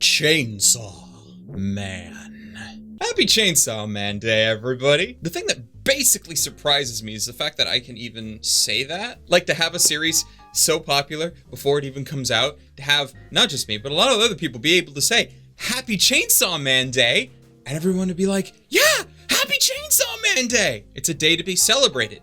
Chainsaw Man. Happy Chainsaw Man Day, everybody. The thing that basically surprises me is the fact that I can even say that. Like, to have a series so popular before it even comes out, to have not just me, but a lot of other people be able to say, Happy Chainsaw Man Day, and everyone to be like, yeah, Happy Chainsaw Man Day. It's a day to be celebrated.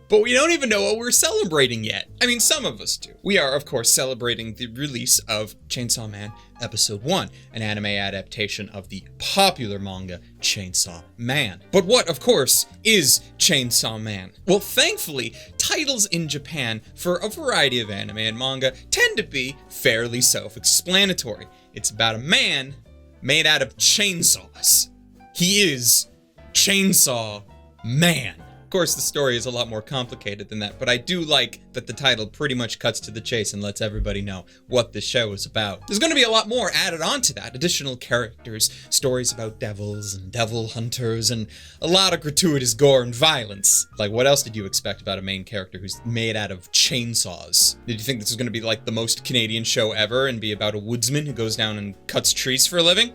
But we don't even know what we're celebrating yet. I mean, some of us do. We are, of course, celebrating the release of Chainsaw Man Episode 1, an anime adaptation of the popular manga Chainsaw Man. But what, of course, is Chainsaw Man? Well, thankfully, titles in Japan for a variety of anime and manga tend to be fairly self-explanatory. It's about a man made out of chainsaws. He is Chainsaw Man. Of course, the story is a lot more complicated than that, but I do like that the title pretty much cuts to the chase and lets everybody know what this show is about. There's going to be a lot more added on to that. Additional characters, stories about devils and devil hunters, and a lot of gratuitous gore and violence. Like, what else did you expect about a main character who's made out of chainsaws? Did you think this was going to be like the most Canadian show ever and be about a woodsman who goes down and cuts trees for a living?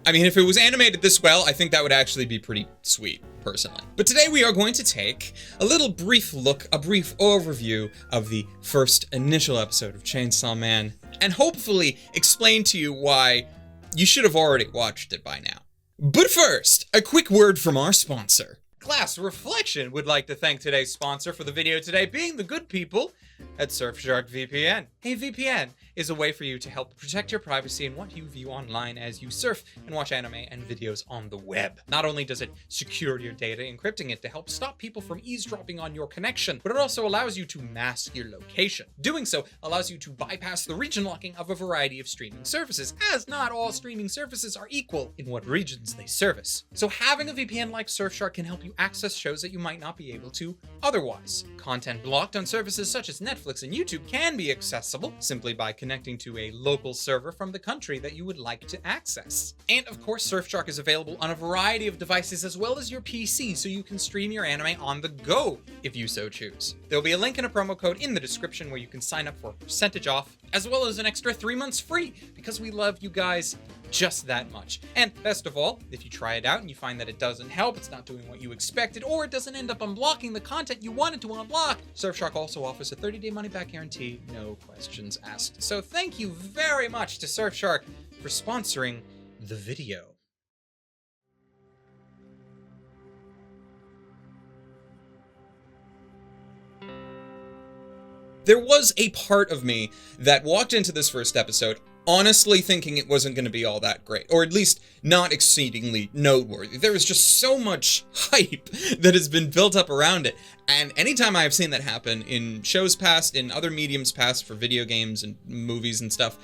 I mean, if it was animated this well, I think that would actually be pretty sweet, personally. But today we are going to take a little brief look, a brief overview of the first initial episode of Chainsaw Man, and hopefully explain to you why you should have already watched it by now. But first, a quick word from our sponsor. Class Reflection would like to thank today's sponsor for the video today, being the good people at Surfshark VPN. A VPN is a way for you to help protect your privacy and what you view online as you surf and watch anime and videos on the web. Not only does it secure your data, encrypting it to help stop people from eavesdropping on your connection, but it also allows you to mask your location. Doing so allows you to bypass the region locking of a variety of streaming services, as not all streaming services are equal in what regions they service. So having a VPN like Surfshark can help you access shows that you might not be able to otherwise. Content blocked on services such as Netflix and YouTube can be accessible simply by connecting to a local server from the country that you would like to access. And of course, Surfshark is available on a variety of devices as well as your PC, so you can stream your anime on the go if you so choose. There'll be a link and a promo code in the description where you can sign up for a percentage off, as well as an extra 3 months free, because we love you guys just that much. And best of all, if you try it out and you find that it doesn't help, it's not doing what you expected, or it doesn't end up unblocking the content you wanted to unblock, Surfshark also offers a 30-day money-back guarantee, no questions asked. So thank you very much to Surfshark for sponsoring the video. There was a part of me that walked into this first episode honestly thinking it wasn't going to be all that great, or at least not exceedingly noteworthy. There is just so much hype that has been built up around it, and anytime I've seen that happen in shows past, in other mediums past for video games and movies and stuff,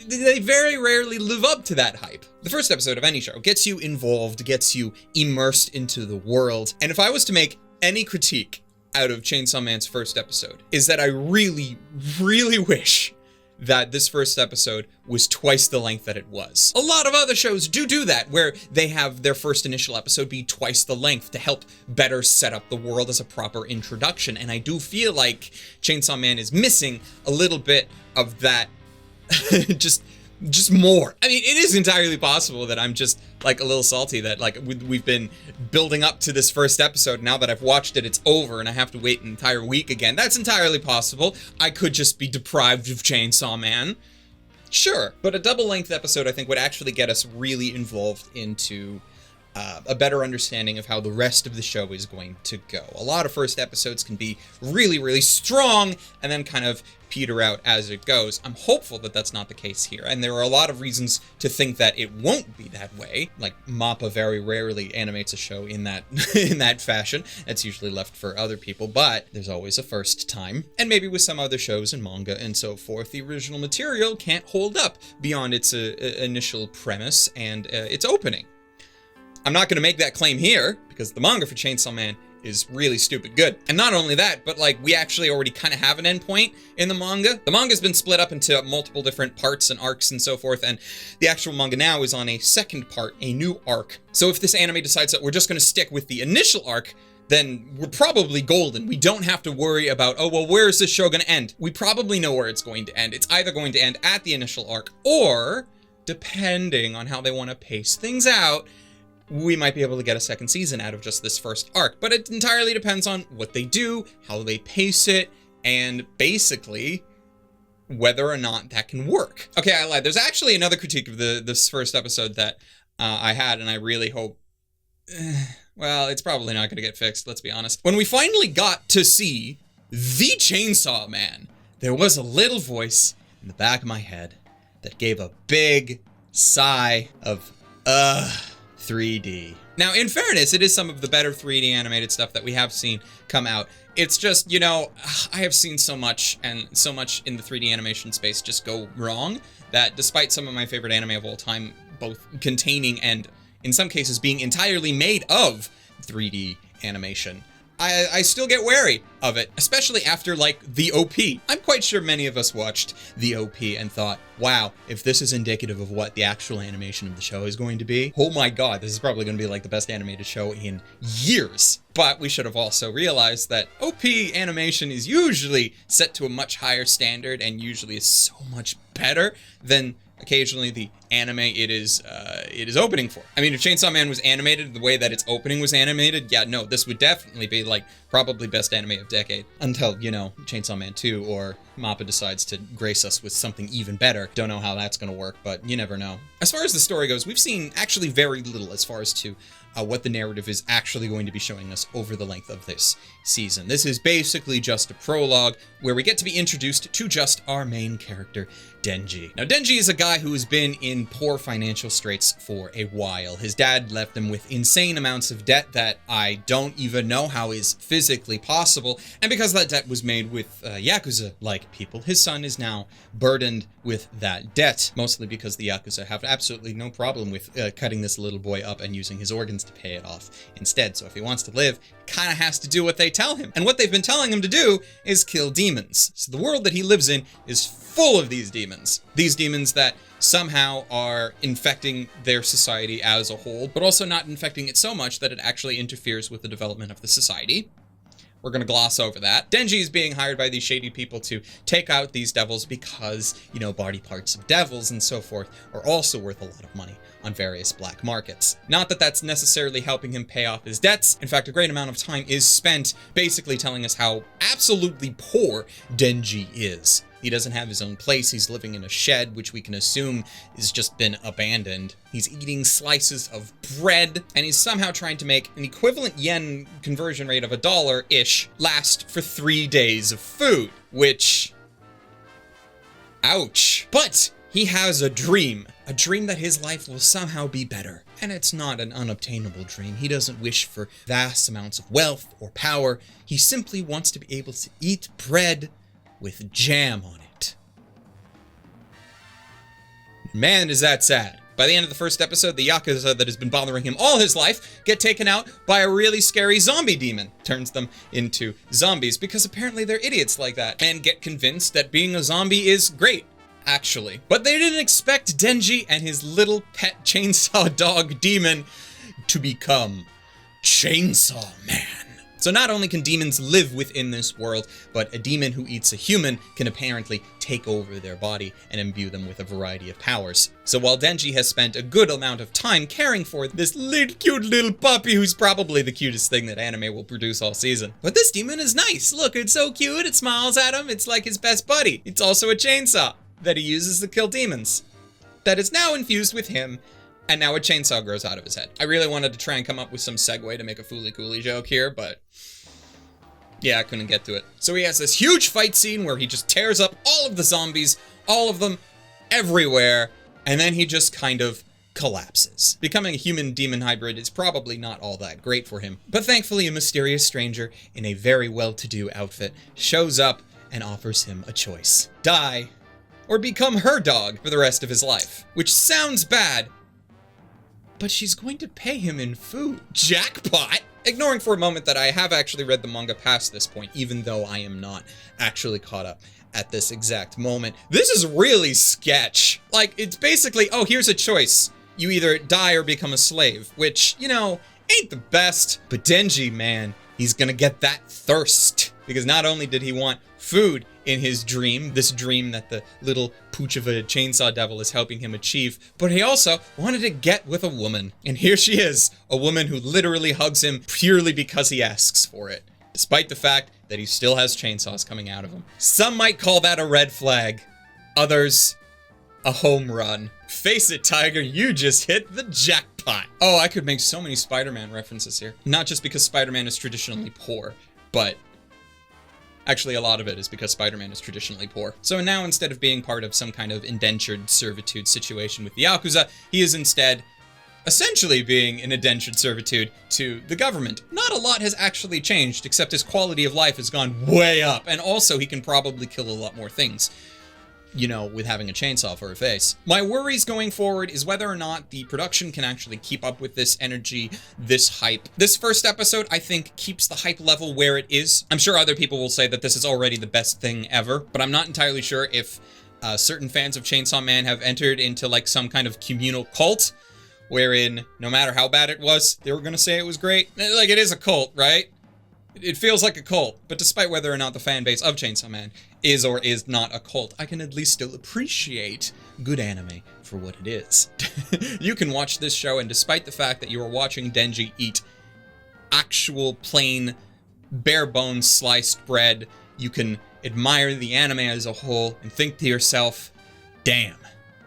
they very rarely live up to that hype. The first episode of any show gets you involved, gets you immersed into the world, and if I was to make any critique out of Chainsaw Man's first episode, is that I really, really wish that this first episode was twice the length that it was. A lot of other shows do that, where they have their first initial episode be twice the length to help better set up the world as a proper introduction, and I do feel like Chainsaw Man is missing a little bit of that, just more. I mean, it is entirely possible that I'm just like a little salty that like we've been building up to this first episode. Now that I've watched it, it's over and I have to wait an entire week again. That's entirely possible. I could just be deprived of Chainsaw Man. Sure, but a double-length episode I think would actually get us really involved into a better understanding of how the rest of the show is going to go. A lot of first episodes can be really, really strong and then kind of peter out as it goes. I'm hopeful that that's not the case here, and there are a lot of reasons to think that it won't be that way. Like, Mappa very rarely animates a show in that in that fashion. That's usually left for other people, but there's always a first time. And maybe with some other shows and manga and so forth, the original material can't hold up beyond its initial premise and its opening. I'm not going to make that claim here, because the manga for Chainsaw Man is really stupid good. And not only that, but like, we actually already kind of have an endpoint in the manga. The manga's been split up into multiple different parts and arcs and so forth, and the actual manga now is on a second part, a new arc. So if this anime decides that we're just going to stick with the initial arc, then we're probably golden. We don't have to worry about, oh, well, where is this show going to end? We probably know where it's going to end. It's either going to end at the initial arc, or, depending on how they want to pace things out, we might be able to get a second season out of just this first arc. But it entirely depends on what they do, how they pace it, and basically whether or not that can work. Okay, I lied. There's actually another critique of this first episode that I had, and I really hope... well, it's probably not going to get fixed, let's be honest. When we finally got to see the Chainsaw Man, there was a little voice in the back of my head that gave a big sigh of, 3D. Now, in fairness, it is some of the better 3D animated stuff that we have seen come out. It's just, you know, I have seen so much, and so much in the 3D animation space just go wrong, that despite some of my favorite anime of all time, both containing and, in some cases, being entirely made of 3D animation, I still get wary of it, especially after, like, the OP. I'm quite sure many of us watched the OP and thought, wow, if this is indicative of what the actual animation of the show is going to be, oh my god, this is probably going to be, like, the best animated show in years. But we should have also realized that OP animation is usually set to a much higher standard and usually is so much better than occasionally the anime it is opening for. I mean, if Chainsaw Man was animated the way that its opening was animated, yeah, no, this would definitely be, like, probably best anime of decade. Until, you know, Chainsaw Man 2 or Mappa decides to grace us with something even better. Don't know how that's gonna work, but you never know. As far as the story goes, we've seen actually very little as far as to what the narrative is actually going to be showing us over the length of this season. This is basically just a prologue where we get to be introduced to just our main character, Denji. Now, Denji is a guy who has been in poor financial straits for a while. His dad left him with insane amounts of debt that I don't even know how is physically possible, and because that debt was made with Yakuza-like people, his son is now burdened with that debt, mostly because the Yakuza have absolutely no problem with cutting this little boy up and using his organs to pay it off instead. So if he wants to live, kind of has to do what they tell him. And what they've been telling him to do is kill demons. So the world that he lives in is full of these demons. These demons that somehow are infecting their society as a whole, but also not infecting it so much that it actually interferes with the development of the society. We're going to gloss over that. Denji is being hired by these shady people to take out these devils because, you know, body parts of devils and so forth are also worth a lot of money on various black markets. Not that that's necessarily helping him pay off his debts. In fact, a great amount of time is spent basically telling us how absolutely poor Denji is. He doesn't have his own place. He's living in a shed, which we can assume has just been abandoned. He's eating slices of bread, and he's somehow trying to make an equivalent yen conversion rate of $1-ish last for 3 days of food, which... ouch. But he has a dream that his life will somehow be better. And it's not an unobtainable dream. He doesn't wish for vast amounts of wealth or power. He simply wants to be able to eat bread with jam on it. Man, is that sad. By the end of the first episode, the Yakuza that has been bothering him all his life get taken out by a really scary zombie demon. Turns them into zombies because apparently they're idiots like that and get convinced that being a zombie is great, actually. But they didn't expect Denji and his little pet chainsaw dog demon to become Chainsaw Man. So not only can demons live within this world, but a demon who eats a human can apparently take over their body and imbue them with a variety of powers. So while Denji has spent a good amount of time caring for this little cute little puppy who's probably the cutest thing that anime will produce all season. But this demon is nice. Look, it's so cute. It smiles at him. It's like his best buddy. It's also a chainsaw that he uses to kill demons. That is now infused with him. And now a chainsaw grows out of his head. I really wanted to try and come up with some segue to make a Fooly Cooly joke here, but yeah, I couldn't get to it. So he has this huge fight scene where he just tears up all of the zombies, all of them, everywhere, and then he just kind of collapses. Becoming a human-demon hybrid is probably not all that great for him, but thankfully a mysterious stranger in a very well-to-do outfit shows up and offers him a choice. Die, or become her dog for the rest of his life. Which sounds bad, but she's going to pay him in food. Jackpot! Ignoring for a moment that I have actually read the manga past this point, even though I am not actually caught up at this exact moment. This is really sketch. Like, it's basically, oh, here's a choice. You either die or become a slave, which, you know, ain't the best. But Denji, man, he's gonna get that thirst. Because not only did he want food in his dream, this dream that the little pooch of a chainsaw devil is helping him achieve, but he also wanted to get with a woman. And here she is, a woman who literally hugs him purely because he asks for it, despite the fact that he still has chainsaws coming out of him. Some might call that a red flag, others a home run. Face it, Tiger, you just hit the jackpot. Oh, I could make so many Spider-Man references here. Not just because Spider-Man is traditionally poor, but actually a lot of it is because Spider-Man is traditionally poor. So now, instead of being part of some kind of indentured servitude situation with the Yakuza, he is instead essentially being in indentured servitude to the government. Not a lot has actually changed, except his quality of life has gone way up, and also he can probably kill a lot more things, you know, with having a chainsaw for a face. My worries going forward is whether or not the production can actually keep up with this energy, this hype. This first episode, I think, keeps the hype level where it is. I'm sure other people will say that this is already the best thing ever, but I'm not entirely sure if certain fans of Chainsaw Man have entered into like some kind of communal cult, wherein no matter how bad it was, they were gonna say it was great. Like, it is a cult, right? It feels like a cult, but despite whether or not the fan base of Chainsaw Man is or is not a cult, I can at least still appreciate good anime for what it is. You can watch this show, and despite the fact that you are watching Denji eat actual plain bare bones sliced bread, you can admire the anime as a whole and think to yourself, damn,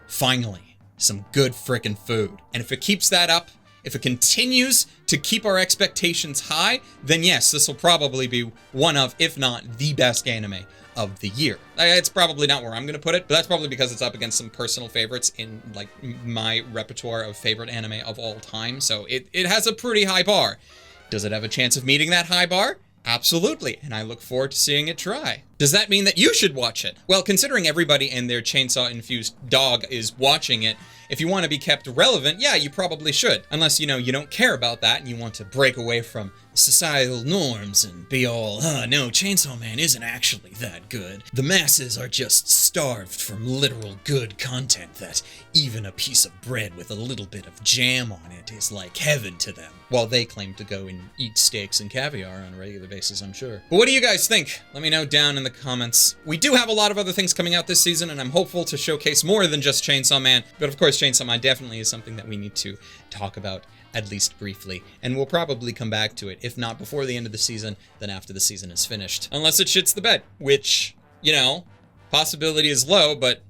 finally, some good frickin' food. And if it keeps that up, if it continues to keep our expectations high, then yes, this will probably be one of, if not the best anime of the year. It's probably not where I'm gonna put it, but that's probably because it's up against some personal favorites in like my repertoire of favorite anime of all time. So it has a pretty high bar. Does it have a chance of meeting that high bar? Absolutely, and I look forward to seeing it try. Does that mean that you should watch it? Well, considering everybody and their chainsaw-infused dog is watching it, if you want to be kept relevant, yeah, you probably should. Unless, you know, you don't care about that and you want to break away from societal norms and be all, no, Chainsaw Man isn't actually that good. The masses are just starved from literal good content that even a piece of bread with a little bit of jam on it is like heaven to them. While they claim to go and eat steaks and caviar on a regular basis, I'm sure. But what do you guys think? Let me know down in the comments. We do have a lot of other things coming out this season, and I'm hopeful to showcase more than just Chainsaw Man. But of course, Chainsaw Man definitely is something that we need to talk about, at least briefly, and we'll probably come back to it, if not before the end of the season, then after the season is finished. Unless it shits the bed, which, you know, possibility is low, but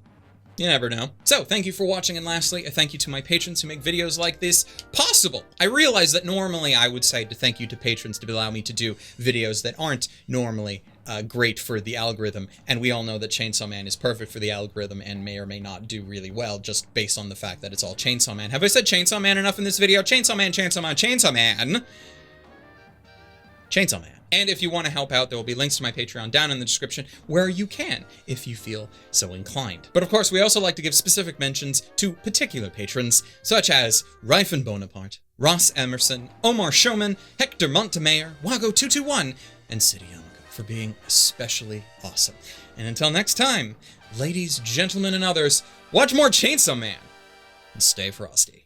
you never know. So, thank you for watching, and lastly, a thank you to my patrons who make videos like this possible. I realize that normally I would say to thank you to patrons to allow me to do videos that aren't normally great for the algorithm, and we all know that Chainsaw Man is perfect for the algorithm and may or may not do really well just based on the fact that it's all Chainsaw Man. Have I said Chainsaw Man enough in this video? Chainsaw Man, Chainsaw Man, Chainsaw Man. Chainsaw Man. And if you want to help out, there will be links to my Patreon down in the description where you can, if you feel so inclined. But of course, we also like to give specific mentions to particular patrons, such as Ryfen Bonaparte, Ross Emerson, Omar Showman, Hector Montemayor, Wago221, and City Yamako for being especially awesome. And until next time, ladies, gentlemen, and others, watch more Chainsaw Man and stay frosty.